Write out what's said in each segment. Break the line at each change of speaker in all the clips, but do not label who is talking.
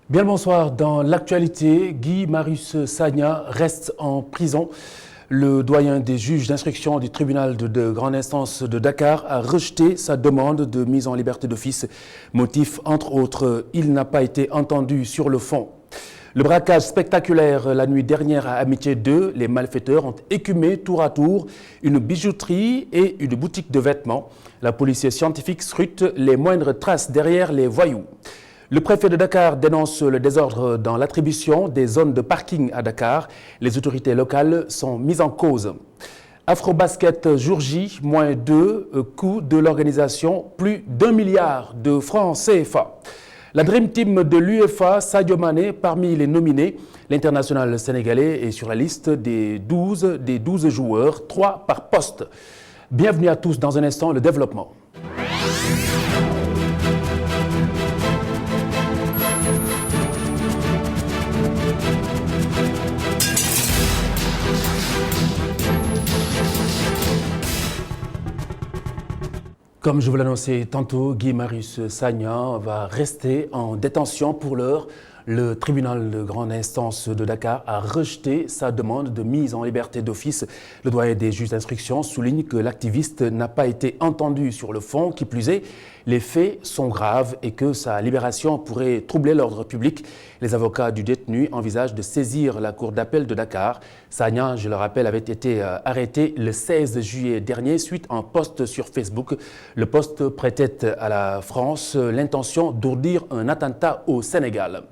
Bien le bonsoir. Dans l'actualité, Guy Marius Sagna reste en prison. Le doyen des juges d'instruction du tribunal de grande instance de Dakar a rejeté sa demande de mise en liberté d'office. Motif, entre autres, il n'a pas été entendu sur le fond. Le braquage spectaculaire la nuit dernière à Amitié 2, les malfaiteurs ont écumé tour à tour une bijouterie et une boutique de vêtements. La police scientifique scrute les moindres traces derrière les voyous. Le préfet de Dakar dénonce le désordre dans l'attribution des zones de parking à Dakar. Les autorités locales sont mises en cause. Afrobasket jour J, -2, coût de l'organisation, plus d'1 milliard de francs CFA. La Dream Team de l'UEFA, Sadio Mané, parmi les nominés. L'international sénégalais est sur la liste des 12 joueurs, 3 par poste. Bienvenue à tous dans un instant, le développement. Comme je vous l'annonçais tantôt, Guy Marius Sagna va rester en détention pour l'heure. Le tribunal de grande instance de Dakar a rejeté sa demande de mise en liberté d'office. Le doyen des juges d'instruction souligne que l'activiste n'a pas été entendu sur le fond. Qui plus est, les faits sont graves et que sa libération pourrait troubler l'ordre public. Les avocats du détenu envisagent de saisir la cour d'appel de Dakar. Sagna, je le rappelle, avait été arrêté le 16 juillet dernier suite à un post sur Facebook. Le post prêtait à la France l'intention d'ourdir un attentat au Sénégal.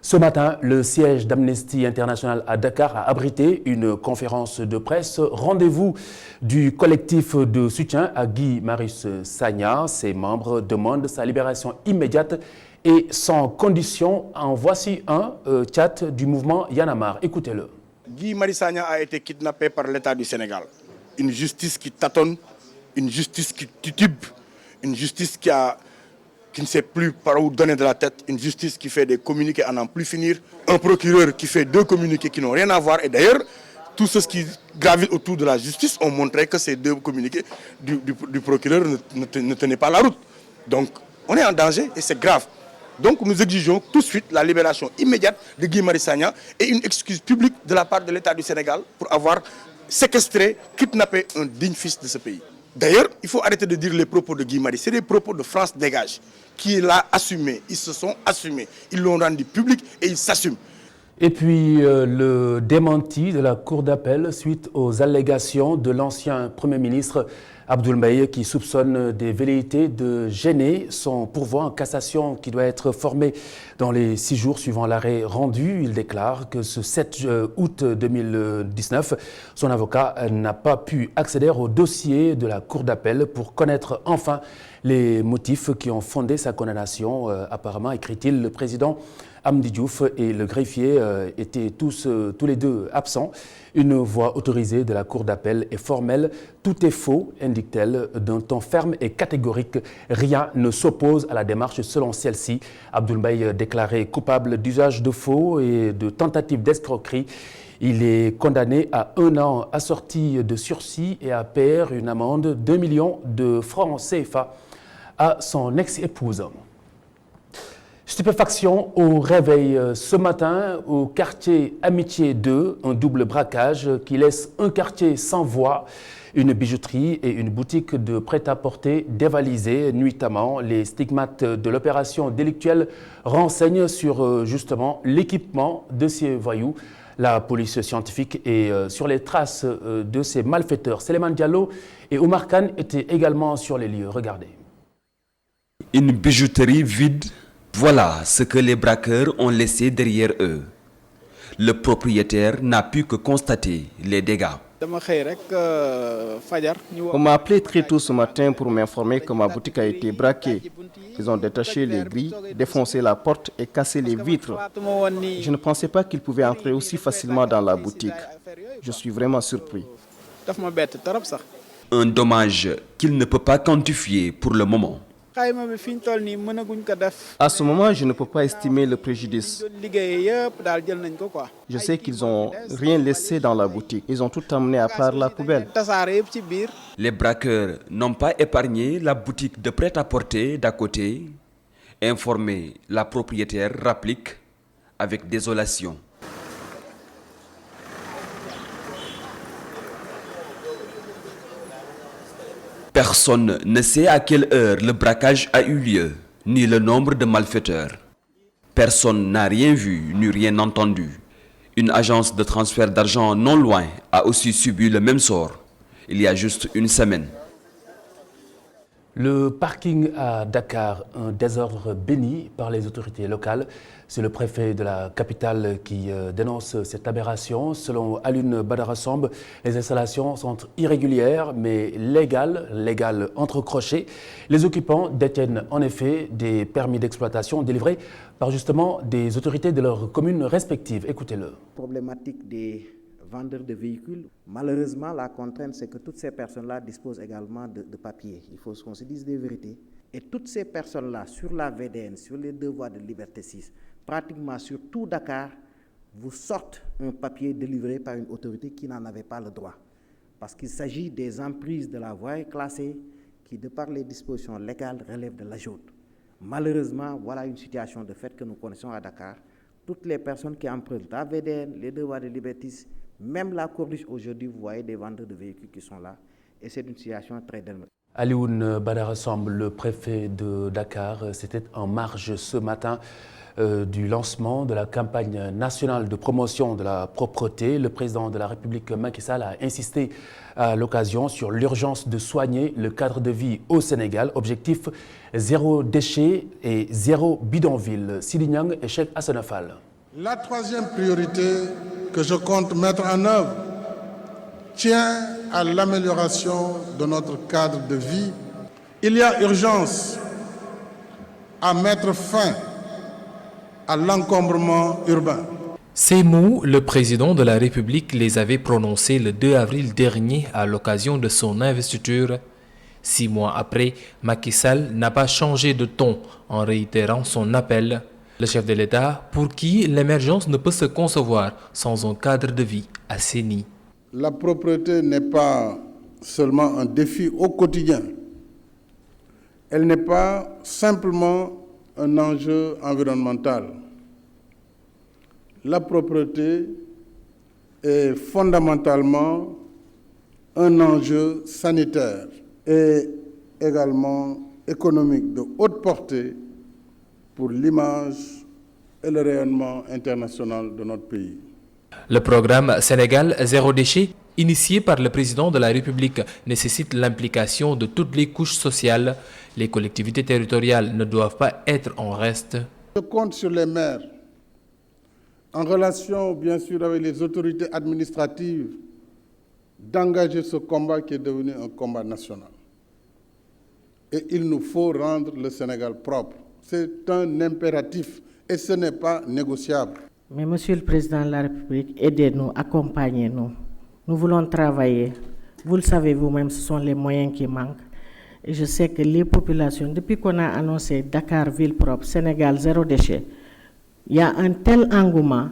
Ce matin, le siège d'Amnesty International à Dakar a abrité une conférence de presse. Rendez-vous du collectif de soutien à Guy Marius Sagna. Ses membres demandent sa libération immédiate et sans condition. En voici un chat du mouvement Y en a marre. Écoutez-le.
Guy Marius Sagna a été kidnappé par l'État du Sénégal. Une justice qui tâtonne, une justice qui titube, une justice qui ne sait plus par où donner de la tête, une justice qui fait des communiqués à n'en plus finir, un procureur qui fait 2 communiqués qui n'ont rien à voir. Et d'ailleurs, tous ceux qui gravitent autour de la justice ont montré que ces 2 communiqués du procureur ne tenaient pas la route. Donc, on est en danger et c'est grave. Donc, nous exigeons tout de suite la libération immédiate de Guy Marius Sagna et une excuse publique de la part de l'État du Sénégal pour avoir séquestré, kidnappé un digne fils de ce pays. D'ailleurs, il faut arrêter de dire les propos de Guy Marius. C'est des propos de France Dégage qui l'a assumé. Ils se sont assumés. Ils l'ont rendu public et ils s'assument.
Et puis le démenti de la Cour d'appel suite aux allégations de l'ancien Premier ministre Abdoul Mbaye qui soupçonne des velléités de gêner son pourvoi en cassation qui doit être formé dans les 6 jours suivant l'arrêt rendu. Il déclare que ce 7 août 2019, son avocat n'a pas pu accéder au dossier de la Cour d'appel pour connaître enfin les motifs qui ont fondé sa condamnation. Apparemment, écrit-il, le président Hamdi Diouf et le greffier étaient tous les deux absents. Une voix autorisée de la Cour d'appel est formelle. Tout est faux, indique-t-elle, d'un ton ferme et catégorique. Rien ne s'oppose à la démarche selon celle-ci. Abdoul Mbaye déclaré coupable d'usage de faux et de tentative d'escroquerie. Il est condamné à 1 an assorti de sursis et à payer une amende d'1 million de francs CFA à son ex-épouse. Stupéfaction au réveil ce matin au quartier Amitié 2, un double braquage qui laisse un quartier sans voix, une bijouterie et une boutique de prêt-à-porter dévalisées nuitamment. Les stigmates de l'opération délictuelle renseignent sur justement l'équipement de ces voyous. La police scientifique est sur les traces de ces malfaiteurs. Séléman Diallo et Oumar Khan étaient également sur les lieux. Regardez.
Une bijouterie vide. Voilà ce que les braqueurs ont laissé derrière eux. Le propriétaire n'a pu que constater les dégâts.
On m'a appelé très tôt ce matin pour m'informer que ma boutique a été braquée. Ils ont détaché les grilles, défoncé la porte et cassé les vitres. Je ne pensais pas qu'ils pouvaient entrer aussi facilement dans la boutique. Je suis vraiment surpris.
Un dommage qu'il ne peut pas quantifier pour le moment.
À ce moment, je ne peux pas estimer le préjudice. Je sais qu'ils n'ont rien laissé dans la boutique. Ils ont tout emmené à part la poubelle.
Les braqueurs n'ont pas épargné la boutique de prêt-à-porter d'à côté. Informé, la propriétaire rapplique avec désolation. Personne ne sait à quelle heure le braquage a eu lieu, ni le nombre de malfaiteurs. Personne n'a rien vu, ni rien entendu. Une agence de transfert d'argent non loin a aussi subi le même sort, il y a juste une semaine.
Le parking à Dakar, un désordre béni par les autorités locales. C'est le préfet de la capitale qui dénonce cette aberration. Selon Alioune Badara Samb, les installations sont irrégulières mais légales entre crochets. Les occupants détiennent en effet des permis d'exploitation délivrés par justement des autorités de leurs communes respectives. Écoutez-le.
Problématique des vendeurs de véhicules. Malheureusement, la contrainte, c'est que toutes ces personnes-là disposent également de papiers. Il faut qu'on se dise des vérités. Et toutes ces personnes-là, sur la VDN, sur les deux voies de Liberté 6, pratiquement sur tout Dakar, vous sortent un papier délivré par une autorité qui n'en avait pas le droit. Parce qu'il s'agit des emprises de la voie classée qui, de par les dispositions légales, relèvent de l'AGEOT. Malheureusement, voilà une situation de fait que nous connaissons à Dakar. Toutes les personnes qui empruntent la VDN, les deux voies de Liberté 6, même la corniche aujourd'hui, vous voyez des vendeurs de véhicules qui sont là. Et c'est une situation très délicate.
Alioune Badara Samb, le préfet de Dakar, c'était en marge ce matin du lancement de la campagne nationale de promotion de la propreté. Le président de la République, Macky Sall, a insisté à l'occasion sur l'urgence de soigner le cadre de vie au Sénégal. Objectif zéro déchet et zéro bidonville. Sidi Niang et Cheikh Hassana Fall.
La troisième priorité que je compte mettre en œuvre tient à l'amélioration de notre cadre de vie. Il y a urgence à mettre fin à l'encombrement urbain.
Ces mots, le président de la République les avait prononcés le 2 avril dernier à l'occasion de son investiture. 6 mois après, Macky Sall n'a pas changé de ton en réitérant son appel. Le chef de l'État, pour qui l'émergence ne peut se concevoir sans un cadre de vie assaini.
La propreté n'est pas seulement un défi au quotidien. Elle n'est pas simplement un enjeu environnemental. La propreté est fondamentalement un enjeu sanitaire et également économique de haute portée pour l'image et le rayonnement international de notre pays.
Le programme Sénégal Zéro Déchet, initié par le président de la République, nécessite l'implication de toutes les couches sociales. Les collectivités territoriales ne doivent pas être en reste.
Je compte sur les maires, en relation bien sûr avec les autorités administratives, d'engager ce combat qui est devenu un combat national. Et il nous faut rendre le Sénégal propre. C'est un impératif et ce n'est pas négociable.
Mais Monsieur le Président de la République, aidez-nous, accompagnez-nous. Nous voulons travailler. Vous le savez vous-même, ce sont les moyens qui manquent. Et je sais que les populations, depuis qu'on a annoncé Dakar ville propre, Sénégal zéro déchet, il y a un tel engouement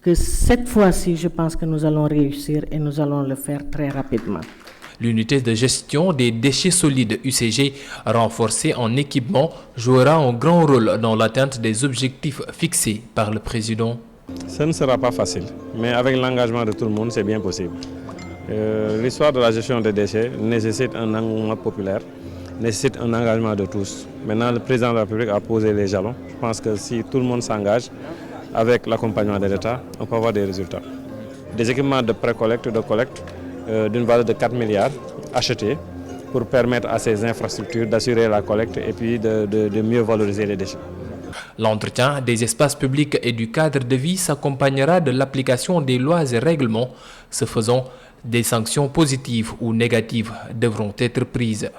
que cette fois-ci, je pense que nous allons réussir et nous allons le faire très rapidement.
L'unité de gestion des déchets solides UCG, renforcée en équipement, jouera un grand rôle dans l'atteinte des objectifs fixés par le président.
Ce ne sera pas facile, mais avec l'engagement de tout le monde, c'est bien possible. L'histoire de la gestion des déchets nécessite un engouement populaire, nécessite un engagement de tous. Maintenant, le président de la République a posé les jalons. Je pense que si tout le monde s'engage avec l'accompagnement de l'État, on peut avoir des résultats. Des équipements de pré-collecte, de collecte, d'une valeur de 4 milliards achetés pour permettre à ces infrastructures d'assurer la collecte et puis de mieux valoriser les déchets.
L'entretien des espaces publics et du cadre de vie s'accompagnera de l'application des lois et règlements. Ce faisant, des sanctions positives ou négatives devront être prises.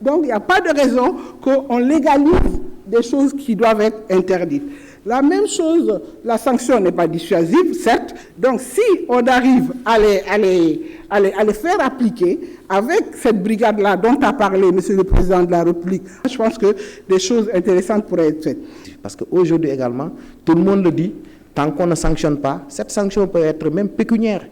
Donc il n'y a pas de raison qu'on légalise des choses qui doivent être interdites. La même chose, la sanction n'est pas dissuasive, certes. Donc si on arrive à les faire appliquer avec cette brigade-là dont a parlé Monsieur le Président de la République, je pense que des choses intéressantes pourraient être faites.
Parce qu'aujourd'hui également, tout le monde le dit, tant qu'on ne sanctionne pas, cette sanction peut être même pécuniaire.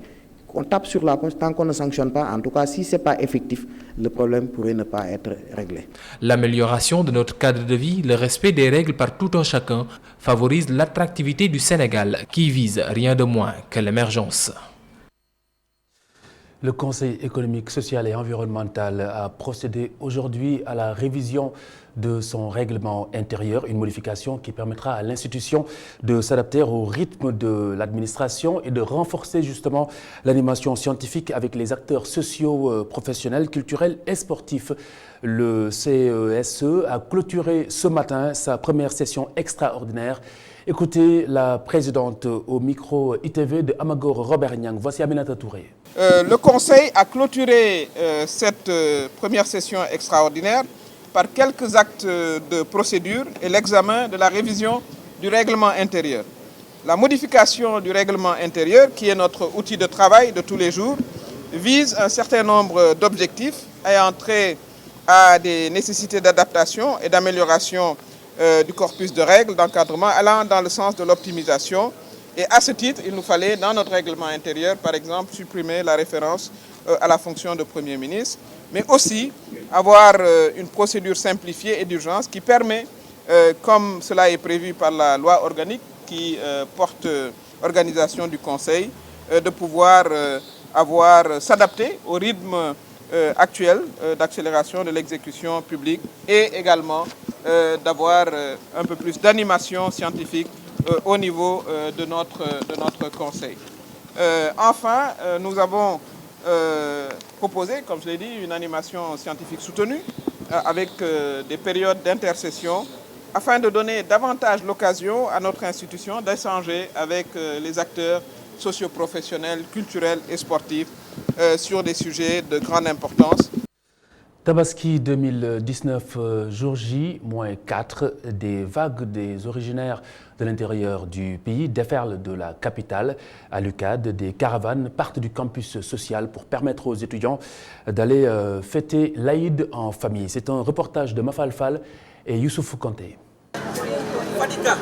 On tape sur la poche tant qu'on ne sanctionne pas. En tout cas, si ce n'est pas effectif, le problème pourrait ne pas être réglé.
L'amélioration de notre cadre de vie, le respect des règles par tout un chacun favorise l'attractivité du Sénégal qui vise rien de moins que l'émergence.
Le Conseil économique, social et environnemental a procédé aujourd'hui à la révision de son règlement intérieur, une modification qui permettra à l'institution de s'adapter au rythme de l'administration et de renforcer justement l'animation scientifique avec les acteurs sociaux, professionnels, culturels et sportifs. Le CESE a clôturé ce matin sa première session extraordinaire. Écoutez la présidente au micro ITV de Amagor Robert Nyang. Voici Aminata Touré.
Le Conseil a clôturé cette première session extraordinaire par quelques actes de procédure et l'examen de la révision du règlement intérieur. La modification du règlement intérieur, qui est notre outil de travail de tous les jours, vise un certain nombre d'objectifs ayant trait à des nécessités d'adaptation et d'amélioration du corpus de règles d'encadrement allant dans le sens de l'optimisation. Et à ce titre, il nous fallait, dans notre règlement intérieur, par exemple, supprimer la référence à la fonction de Premier ministre, mais aussi avoir une procédure simplifiée et d'urgence qui permet, comme cela est prévu par la loi organique qui porte organisation du Conseil, de pouvoir s'adapter au rythme actuel d'accélération de l'exécution publique et également d'avoir un peu plus d'animation scientifique au niveau de notre Conseil. Enfin, nous avons proposé, comme je l'ai dit, une animation scientifique soutenue avec des périodes d'intercession afin de donner davantage l'occasion à notre institution d'échanger avec les acteurs socio-professionnels, culturels et sportifs sur des sujets de grande importance.
Tabaski 2019, jour J, -4, des vagues des originaires de l'intérieur du pays déferlent de la capitale à l'UCAD. Des caravanes partent du campus social pour permettre aux étudiants d'aller fêter l'Aïd en famille. C'est un reportage de Mafal Fall et Youssouf Kanté.
Fadika.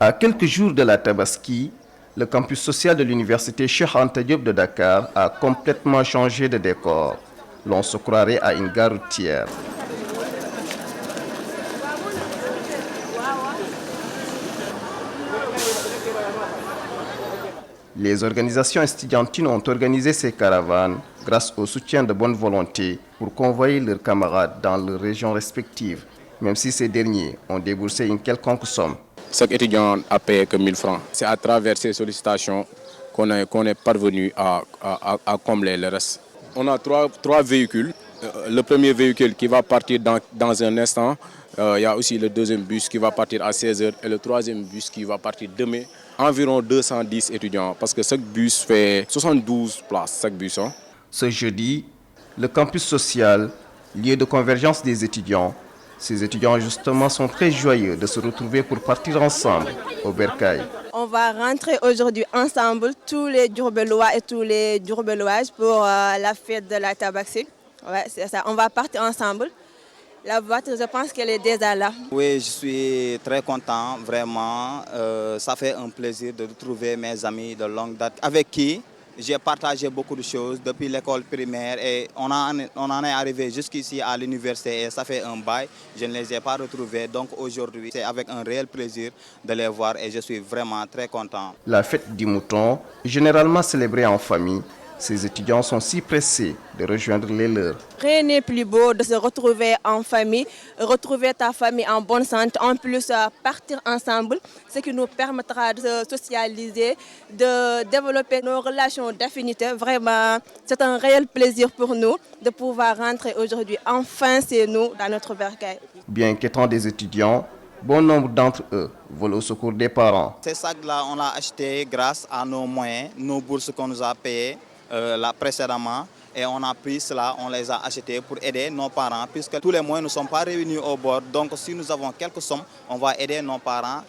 À quelques jours de la Tabaski, le campus social de l'université Cheikh Anta Diop de Dakar a complètement changé de décor. L'on se croirait à une gare routière. Les organisations estudiantines ont organisé ces caravanes grâce au soutien de bonne volonté pour convoyer leurs camarades dans leurs régions respectives, même si ces derniers ont déboursé une quelconque somme.
Chaque étudiant a payé que 1000 francs. C'est à travers ces sollicitations qu'on est parvenu à combler le reste. On a trois véhicules. Le premier véhicule qui va partir dans un instant. Il y a aussi le deuxième bus qui va partir à 16h et le troisième bus qui va partir demain. Environ 210 étudiants parce que chaque bus fait 72 places, chaque bus. Hein.
Ce jeudi, le campus social, lieu de convergence des étudiants, ces étudiants justement sont très joyeux de se retrouver pour partir ensemble au Bercail.
On va rentrer aujourd'hui ensemble, tous les Diourbellois et tous les Diourbelloises pour la fête de la Tabaski. Ouais, c'est ça. On va partir ensemble. La voiture, je pense qu'elle est déjà là.
Oui, je suis très content, vraiment. Ça fait un plaisir de retrouver mes amis de longue date avec qui j'ai partagé beaucoup de choses depuis l'école primaire et on en est arrivé jusqu'ici à l'université et ça fait un bail. Je ne les ai pas retrouvés, donc aujourd'hui c'est avec un réel plaisir de les voir et je suis vraiment très content.
La fête du mouton, généralement célébrée en famille, ces étudiants sont si pressés de rejoindre les leurs.
Rien n'est plus beau de se retrouver en famille, retrouver ta famille en bonne santé, en plus partir ensemble, ce qui nous permettra de socialiser, de développer nos relations d'affinité. Vraiment, c'est un réel plaisir pour nous de pouvoir rentrer aujourd'hui enfin chez nous dans notre bercail.
Bien qu'étant des étudiants, bon nombre d'entre eux volent au secours des parents.
Ces sacs-là, on l'a acheté grâce à nos moyens, nos bourses qu'on nous a payées là précédemment. et on a pris cela, on les a achetés pour aider nos parents puisque tous les moyens ne sont pas réunis au bord. Donc si nous avons quelques sommes, on va aider nos parents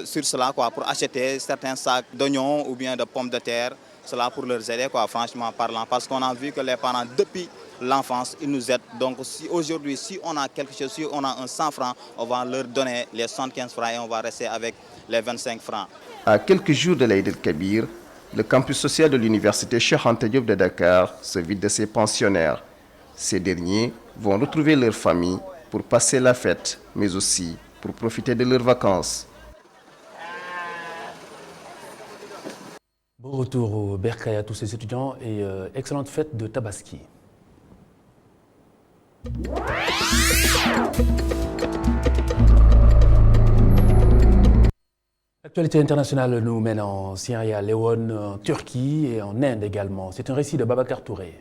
sur cela pour acheter certains sacs d'oignons ou bien de pommes de terre, cela pour leur aider franchement parlant, parce qu'on a vu que les parents depuis l'enfance, ils nous aident. Donc si aujourd'hui, si on a quelque chose, si on a un 100 francs, on va leur donner les 75 francs et on va rester avec les 25 francs.
À quelques jours de l'Aïd el-Kabir, le campus social de l'université Cheikh Anta Diop de Dakar se vide de ses pensionnaires. Ces derniers vont retrouver leur famille pour passer la fête, mais aussi pour profiter de leurs vacances.
Bon retour au Bercail à tous ces étudiants et excellente fête de Tabaski. L'actualité internationale nous mène en Sierra Leone, en Turquie et en Inde également. C'est un récit de Babacar Touré.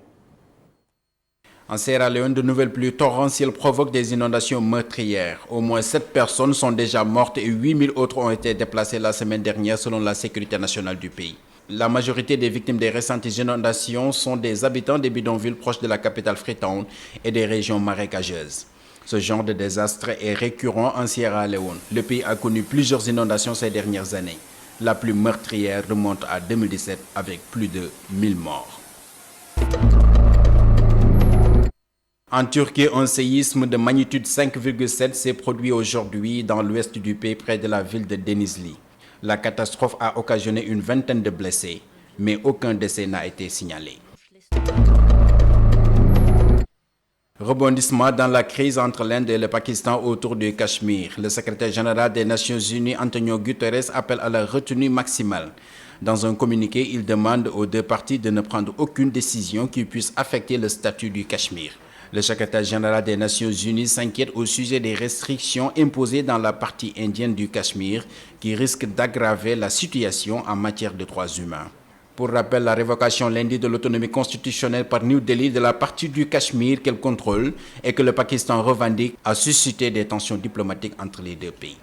En Sierra Leone, de nouvelles pluies torrentielles provoquent des inondations meurtrières. Au moins 7 personnes sont déjà mortes et 8000 autres ont été déplacées la semaine dernière selon la sécurité nationale du pays. La majorité des victimes des récentes inondations sont des habitants des bidonvilles proches de la capitale Freetown et des régions marécageuses. Ce genre de désastre est récurrent en Sierra Leone. Le pays a connu plusieurs inondations ces dernières années. La plus meurtrière remonte à 2017 avec plus de 1000 morts. En Turquie, un séisme de magnitude 5,7 s'est produit aujourd'hui dans l'ouest du pays près de la ville de Denizli. La catastrophe a occasionné une vingtaine de blessés, mais aucun décès n'a été signalé. Rebondissement dans la crise entre l'Inde et le Pakistan autour du Cachemire. Le secrétaire général des Nations Unies, Antonio Guterres, appelle à la retenue maximale. Dans un communiqué, il demande aux deux parties de ne prendre aucune décision qui puisse affecter le statut du Cachemire. Le secrétaire général des Nations Unies s'inquiète au sujet des restrictions imposées dans la partie indienne du Cachemire qui risquent d'aggraver la situation en matière de droits humains. Pour rappel, la révocation lundi de l'autonomie constitutionnelle par New Delhi de la partie du Cachemire qu'elle contrôle et que le Pakistan revendique a suscité des tensions diplomatiques entre les deux pays.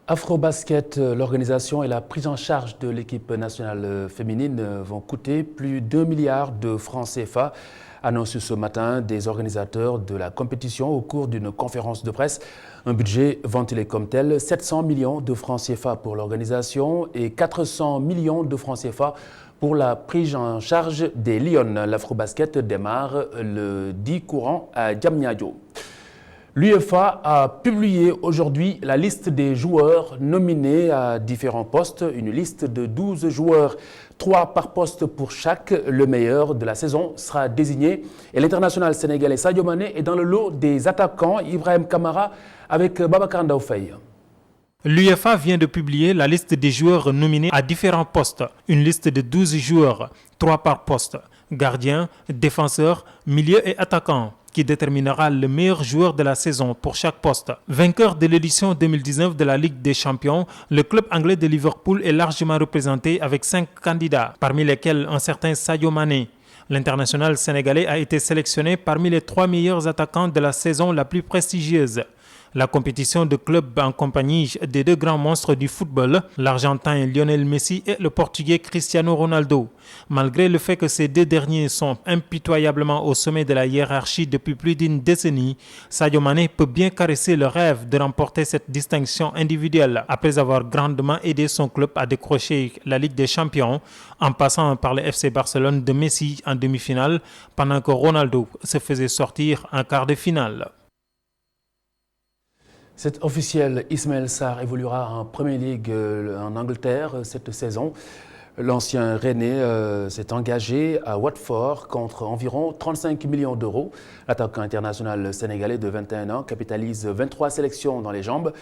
Afrobasket, l'organisation et la prise en charge de l'équipe nationale féminine vont coûter plus d'1 milliard de francs CFA, annoncé ce matin des organisateurs de la compétition au cours d'une conférence de presse. Un budget ventilé comme tel, 700 millions de francs CFA pour l'organisation et 400 millions de francs CFA pour la prise en charge des Lions. L'Afrobasket démarre le 10 courant à Diamniadio. L'UEFA a publié aujourd'hui la liste des joueurs nominés à différents postes, une liste de 12 joueurs, 3 par poste pour chaque. Le meilleur de la saison sera désigné et l'international sénégalais Sadio Mané est dans le lot des attaquants. Ibrahim Kamara avec Babacar Ndaoufei.
L'UEFA vient de publier la liste des joueurs nominés à différents postes, une liste de 12 joueurs, 3 par poste, gardien, défenseur, milieu et attaquant, qui déterminera le meilleur joueur de la saison pour chaque poste. Vainqueur de l'édition 2019 de la Ligue des Champions, le club anglais de Liverpool est largement représenté avec 5 candidats, parmi lesquels un certain Sadio Mané. L'international sénégalais a été sélectionné parmi les 3 meilleurs attaquants de la saison la plus prestigieuse. La compétition de clubs en compagnie des 2 grands monstres du football, l'Argentin Lionel Messi et le Portugais Cristiano Ronaldo. Malgré le fait que ces 2 derniers sont impitoyablement au sommet de la hiérarchie depuis plus d'une décennie, Sadio Mané peut bien caresser le rêve de remporter cette distinction individuelle après avoir grandement aidé son club à décrocher la Ligue des Champions en passant par le FC Barcelone de Messi en demi-finale pendant que Ronaldo se faisait sortir en quart de finale.
Cet officiel Ismaël Sarr évoluera en Premier League en Angleterre cette saison. L'ancien Rennais s'est engagé à Watford contre environ 35 millions d'euros. L'attaquant international sénégalais de 21 ans capitalise 23 sélections dans les jambes.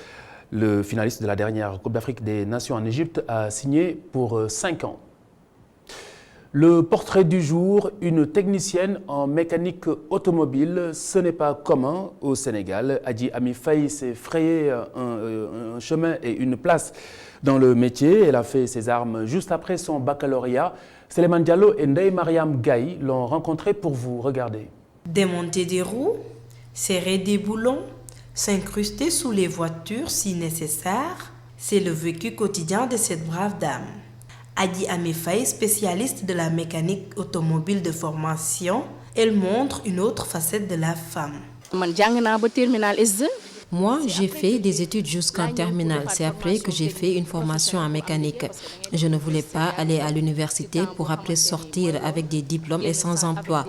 Le finaliste de la dernière Coupe d'Afrique des Nations en Égypte a signé pour 5 ans. Le portrait du jour, une technicienne en mécanique automobile, ce n'est pas commun au Sénégal. Adji Ami Faye s'est frayé un chemin et une place dans le métier. Elle a fait ses armes juste après son baccalauréat. Souleymane Diallo et Ndeye Mariam Gaye l'ont rencontré pour vous. Regardez.
Démonter des roues, serrer des boulons, s'incruster sous les voitures si nécessaire. C'est le vécu quotidien de cette brave dame. Adi Amefay, spécialiste de la mécanique automobile de formation, elle montre une autre facette de la femme.
Moi, j'ai fait des études jusqu'en terminale. C'est après que j'ai fait une formation en mécanique. Je ne voulais pas aller à l'université pour après sortir avec des diplômes et sans emploi.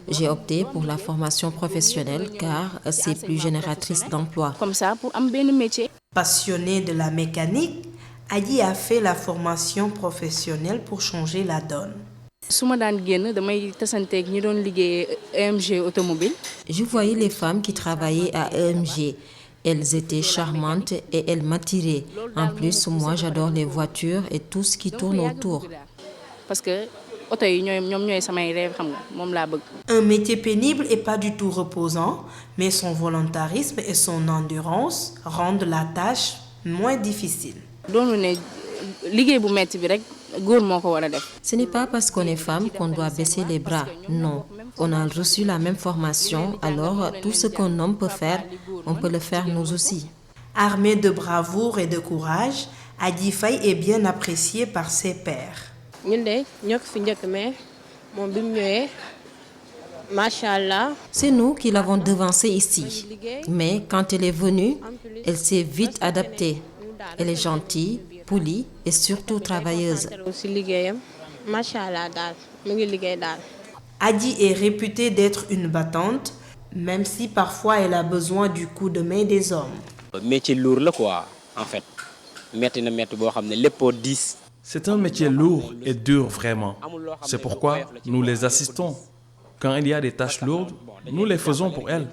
J'ai opté pour la formation professionnelle car c'est plus génératrice d'emploi.
Passionnée de la mécanique, Adi a fait la formation professionnelle pour changer la donne.
Je voyais les femmes qui travaillaient à EMG. Elles étaient charmantes et elles m'attiraient. En plus, moi, j'adore les voitures et tout ce qui tourne autour.
Un métier pénible et pas du tout reposant, mais son volontarisme et son endurance rendent la tâche moins difficile.
Ce n'est pas parce qu'on est femme qu'on doit baisser les bras, non. On a reçu la même formation, alors tout ce qu'un homme peut faire, on peut le faire nous aussi.
Armée de bravoure et de courage, Adi Faye est bien appréciée par ses pairs.
C'est nous qui l'avons devancée ici. Mais quand elle est venue, elle s'est vite adaptée. Elle est gentille, polie et surtout travailleuse.
Adi est réputée d'être une battante, même si parfois elle a besoin du coup de main des hommes.
Métier lourd là quoi, en fait.
C'est un métier lourd et dur vraiment. C'est pourquoi nous les assistons. Quand il y a des tâches lourdes, nous les faisons pour elles.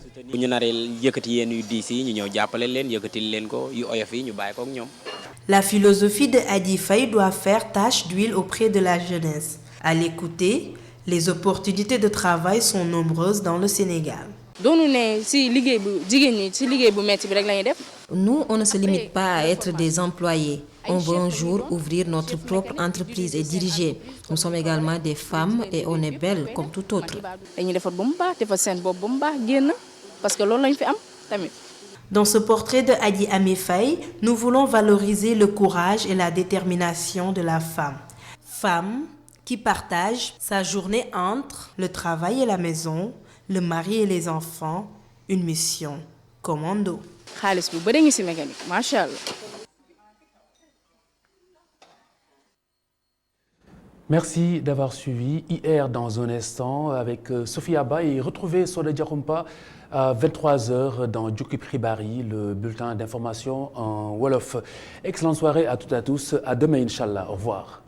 La philosophie de Adi Faye doit faire tache d'huile auprès de la jeunesse. À l'écouter, les opportunités de travail sont nombreuses dans le Sénégal.
Nous, on ne se limite pas à être des employés. On veut un jour ouvrir notre propre entreprise et diriger. Nous sommes également des femmes et on est belles comme tout autre.
Dans ce portrait de Adi Amefay, nous voulons valoriser le courage et la détermination de la femme. Femme qui partage sa journée entre le travail et la maison, le mari et les enfants, une mission commando.
Merci d'avoir suivi IR dans un instant avec Sophie Abba et retrouvez Soleil Diakoumpa à 23h dans Jukki Pribari, le bulletin d'information en Wolof. Excellente soirée à toutes et à tous. À demain, Inch'Allah. Au revoir.